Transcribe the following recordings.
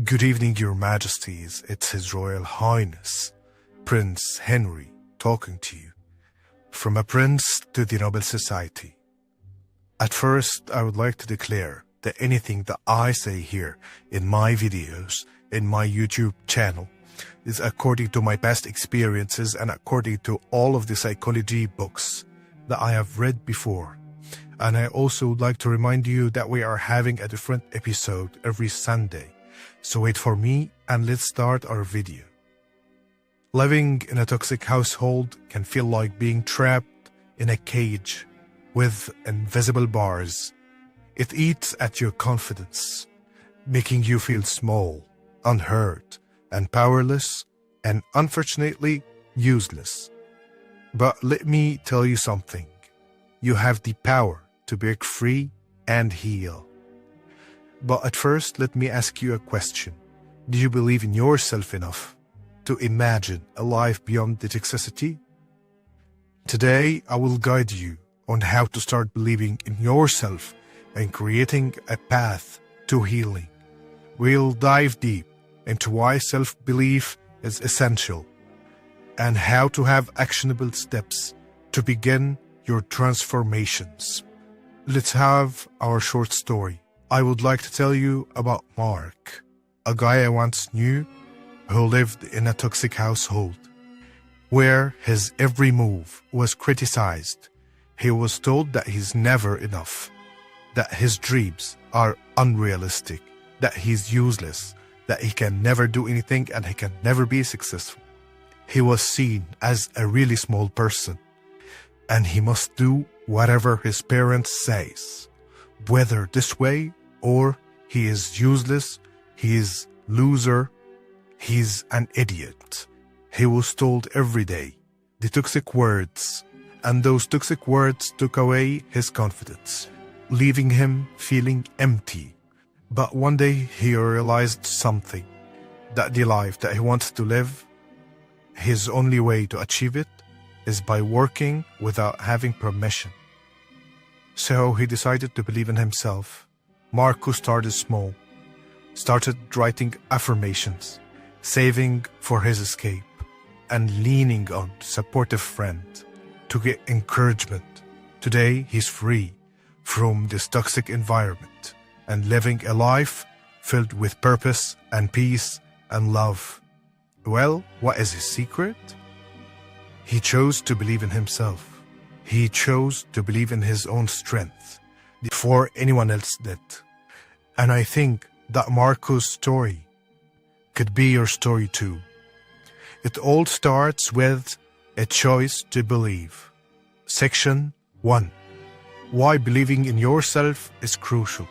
Good evening, Your Majesties. It's His Royal Highness, Prince Henry, talking to you. From a prince to the Nobel Society. At first, I would like to declare that anything that I say here in my videos, in my YouTube channel, is according to my past experiences and according to all of the psychology books that I have read before. And I also would like to remind you that we are having a different episode every Sunday. So wait for me and let's start our video. Living in a toxic household can feel like being trapped in a cage with invisible bars. It eats at your confidence, making you feel small, unheard, and powerless, and unfortunately useless. But let me tell you something. You have the power to break free and heal. But at first, let me ask you a question. Do you believe in yourself enough to imagine a life beyond the toxicity? Today, I will guide you on how to start believing in yourself and creating a path to healing. We'll dive deep into why self-belief is essential and how to have actionable steps to begin your transformations. Let's have our short story. I would like to tell you about Mark, a guy I once knew who lived in a toxic household, where his every move was criticized. He was told that he's never enough, that his dreams are unrealistic, that he's useless, that he can never do anything and he can never be successful. He was seen as a really small person, and he must do whatever his parents says, whether this way or he is useless, he is loser, he's an idiot. He was told every day the toxic words, and those toxic words took away his confidence, leaving him feeling empty. But one day he realized something, that the life that he wants to live, his only way to achieve it is by working without having permission. So he decided to believe in himself. Marcus started small, started writing affirmations, saving for his escape, and leaning on a supportive friend to get encouragement. Today, he's free from this toxic environment and living a life filled with purpose and peace and love. Well, what is his secret? He chose to believe in himself. He chose to believe in his own strength before anyone else did. And I think that Marco's story could be your story too. It all starts with a choice to believe. Section 1. Why believing in yourself is crucial.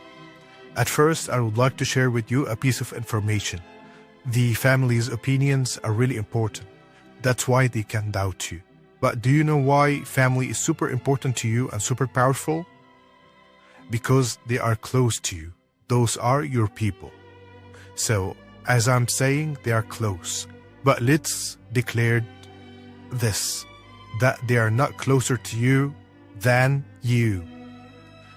At first, I would like to share with you a piece of information. The family's opinions are really important. That's why they can doubt you. But do you know why family is super important to you and super powerful? Because they are close to you. Those are your people. So, as I'm saying, they are close. But let's declare this, that they are not closer to you than you.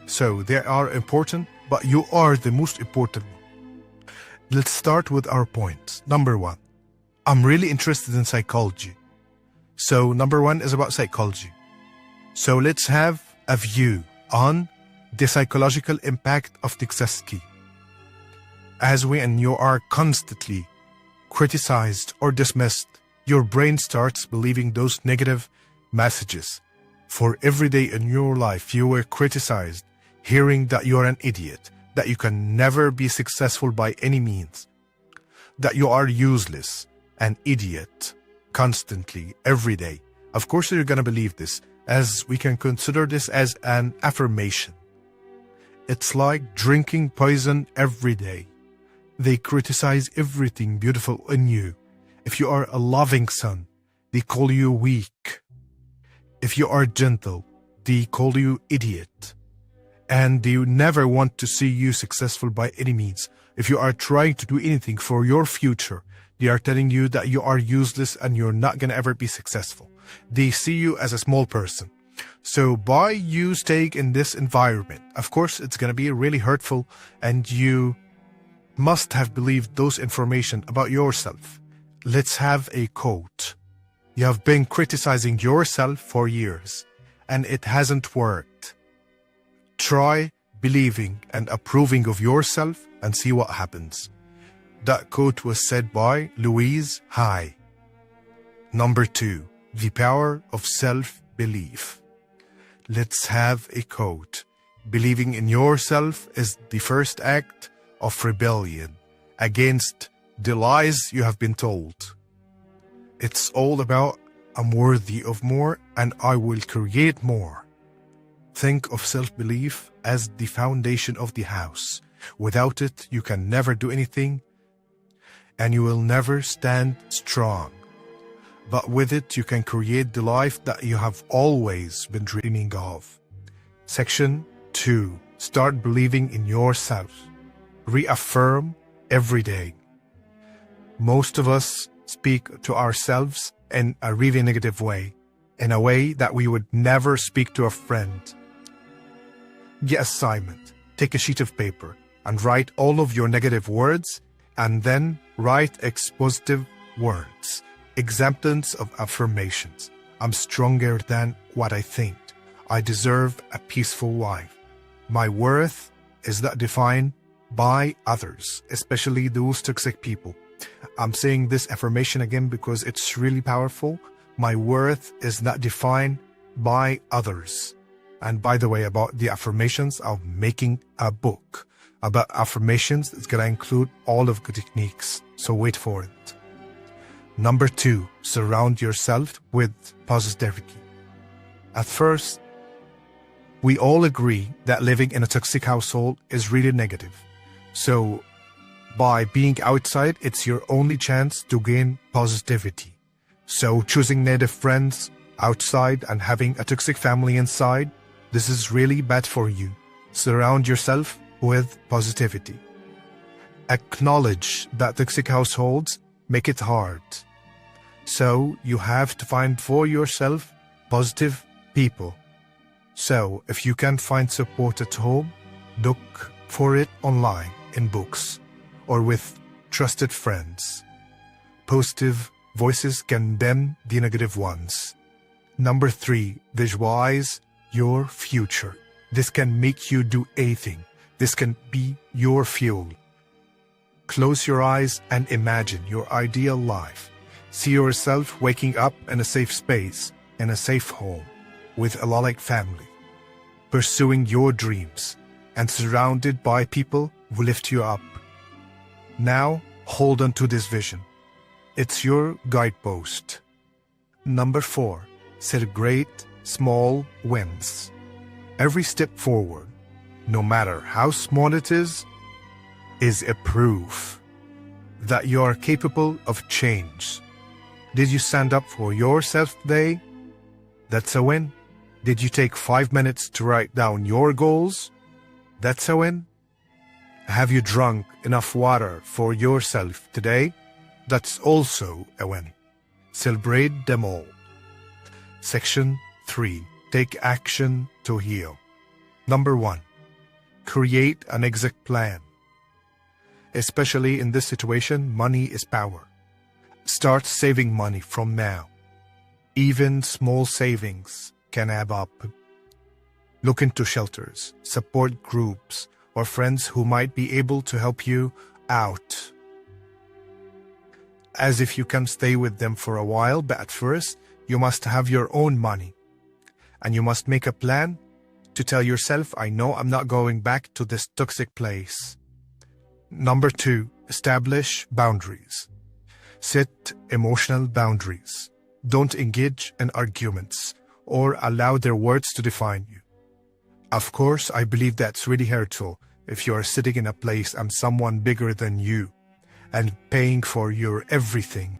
So, they are important, but you are the most important one. Let's start with our points. Number 1. I'm really interested in psychology. So, number 1 is about psychology. So, let's have a view on the psychological impact of toxicity. As we and you are constantly criticized or dismissed, your brain starts believing those negative messages. For every day in your life you were criticized, hearing that you're an idiot, that you can never be successful by any means, that you are useless, an idiot, constantly, every day. Of course you're gonna believe this, as we can consider this as an affirmation. It's like drinking poison every day. They criticize everything beautiful in you. If you are a loving son, they call you weak. If you are gentle, they call you idiot. And they never want to see you successful by any means. If you are trying to do anything for your future, they are telling you that you are useless and you're not going to ever be successful. They see you as a small person. So by you staying in this environment, of course, it's going to be really hurtful and you must have believed those information about yourself. Let's have a quote. You have been criticizing yourself for years, and it hasn't worked. Try believing and approving of yourself and see what happens. That quote was said by Louise Hay. Number 2, the power of self-belief. Let's have a quote. Believing in yourself is the first act of rebellion against the lies you have been told. It's all about I'm worthy of more and I will create more. Think of self-belief as the foundation of the house. Without it, you can never do anything and you will never stand strong. But with it, you can create the life that you have always been dreaming of. Section 2. Start believing in yourself. Reaffirm every day. Most of us speak to ourselves in a really negative way, in a way that we would never speak to a friend. Get assignment. Take a sheet of paper and write all of your negative words and then write expositive words, exemptions of affirmations. I'm stronger than what I think. I deserve a peaceful life. My worth is not defined by others, especially those toxic people. I'm saying this affirmation again because it's really powerful. My worth is not defined by others. And by the way, about the affirmations, I'm making a book about affirmations. It's going to include all of the techniques. So wait for it. Number 2, surround yourself with positivity. At first, we all agree that living in a toxic household is really negative. So by being outside, it's your only chance to gain positivity. So choosing negative friends outside and having a toxic family inside, this is really bad for you. Surround yourself with positivity. Acknowledge that toxic households make it hard. So you have to find for yourself positive people. So if you can't find support at home, look for it online in books or with trusted friends. Positive voices condemn the negative ones. Number 3, visualize your future. This can make you do anything. This can be your fuel. Close your eyes and imagine your ideal life. See yourself waking up in a safe space, in a safe home, with a loving family, pursuing your dreams, and surrounded by people who lift you up. Now, hold on to this vision. It's your guidepost. Number 4, celebrate small wins. Every step forward, no matter how small it is a proof that you are capable of change. Did you stand up for yourself today? That's a win. Did you take 5 minutes to write down your goals? That's a win. Have you drunk enough water for yourself today? That's also a win. Celebrate them all. Section 3. Take action to heal. Number 1. Create an exit plan. Especially in this situation, money is power. Start saving money from now. Even small savings can add up. Look into shelters, support groups, or friends who might be able to help you out. As if you can stay with them for a while, but at first, you must have your own money. And you must make a plan to tell yourself, I know I'm not going back to this toxic place. Number 2, establish boundaries. Set emotional boundaries. Don't engage in arguments or allow their words to define you. Of course, I believe that's really hurtful if you are sitting in a place and someone bigger than you and paying for your everything,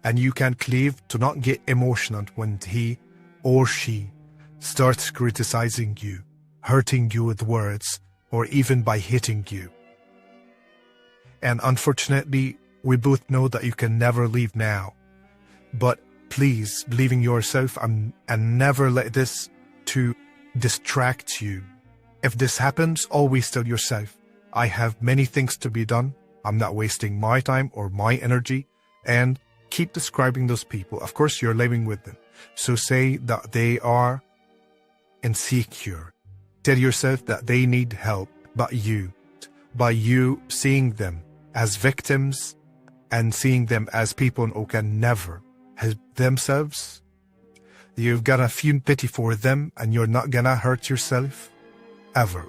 and you can't leave to not get emotional when he or she starts criticizing you, hurting you with words, or even by hitting you. And unfortunately, we both know that you can never leave now. But please believe in yourself and never let this to distract you. If this happens, always tell yourself, I have many things to be done. I'm not wasting my time or my energy, and keep describing those people. Of course, you're living with them. So say that they are insecure. Tell yourself that they need help, but by you seeing them as victims and seeing them as people who can never help themselves, you've got to feel pity for them, and you're not gonna hurt yourself ever.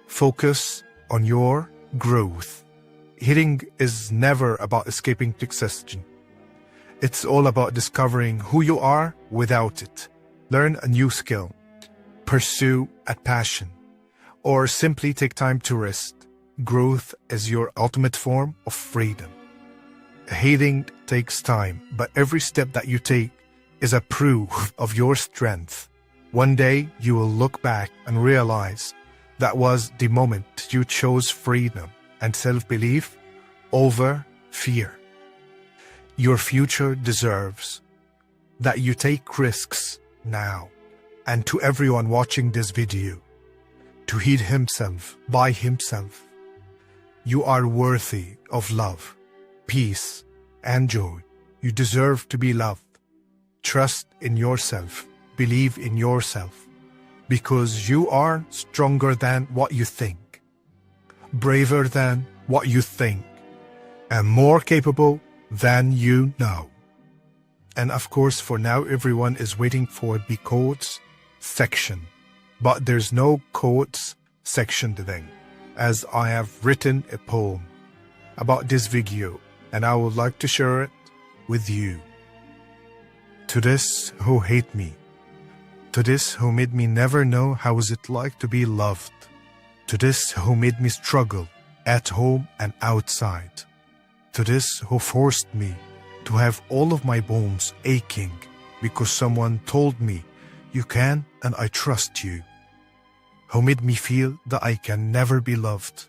Focus on your growth. Healing is never about escaping toxicity. It's all about discovering who you are without it. Learn a new skill, pursue a passion, or simply take time to rest. Growth is your ultimate form of freedom. Healing takes time, but every step that you take is a proof of your strength. One day you will look back and realize that was the moment you chose freedom and self-belief over fear. Your future deserves that you take risks now. And to everyone watching this video, to heal himself by himself, you are worthy of love, peace, and joy. You deserve to be loved. Trust in yourself. Believe in yourself. Because you are stronger than what you think, braver than what you think, and more capable than you know. And of course, for now, everyone is waiting for the quotes section. But there's no quotes section today, as I have written a poem about this video, and I would like to share it with you. To this who hate me, to this who made me never know how is it like to be loved, to this who made me struggle at home and outside, to this who forced me to have all of my bones aching because someone told me you can and I trust you, who made me feel that I can never be loved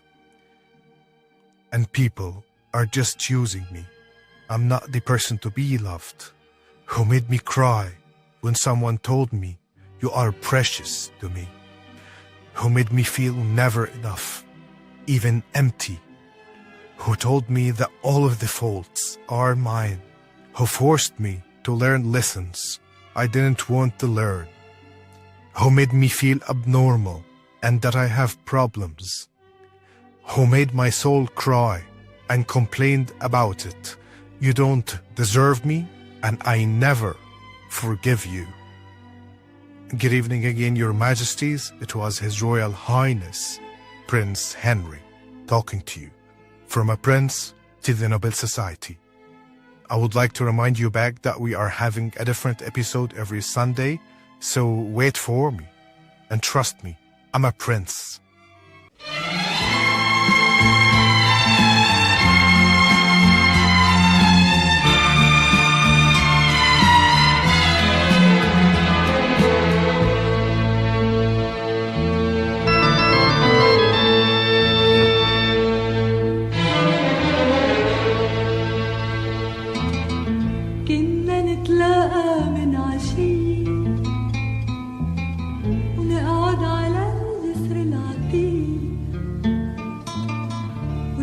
and people are just using me, I'm not the person to be loved, who made me cry when someone told me you are precious to me, who made me feel never enough, even empty, who told me that all of the faults are mine, who forced me to learn lessons I didn't want to learn, who made me feel abnormal and that I have problems, who made my soul cry and complained about it. You don't deserve me and I never forgive you. Good evening again, Your Majesties. It was His Royal Highness, Prince Henry, talking to you. From a prince to the Nobel Society. I would like to remind you back that we are having a different episode every Sunday, so wait for me. And trust me, I'm a prince.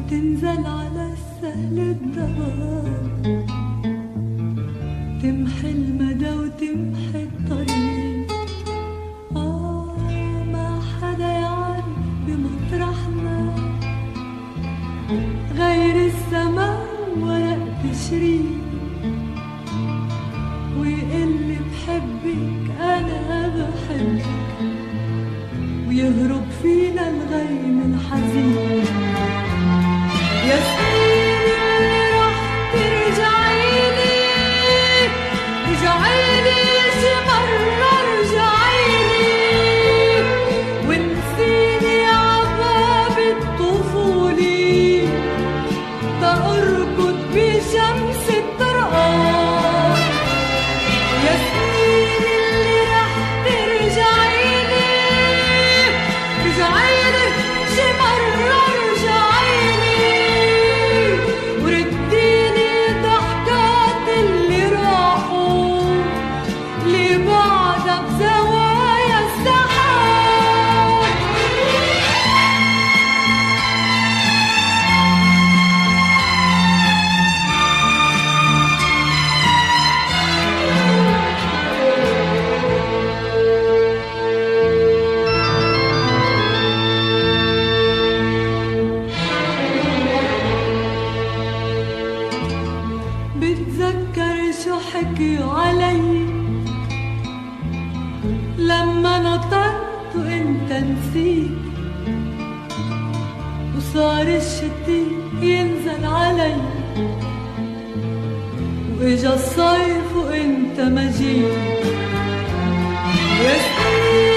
تنزل على السهل الدوام تمحي المدى وتمحي الطريق ما حدا يعرف بمطرحنا غير السما ورق تشريق ويقلي بحبك أنا بحبك ويهرب فينا الغيم الحزين يا سنين اللي رح ترجعيلي رجعيلي شي مرة رجعيلي ونسيني عباب الطفولة تأركض بشمس الطرقان يا سنين اللي رح ترجعيلي رجعيلي شي مرة حكيوا علي لما نطرت وانت نسيت وصار الشتي ينزل علي واجا الصيف وانت ما جيت يا سنين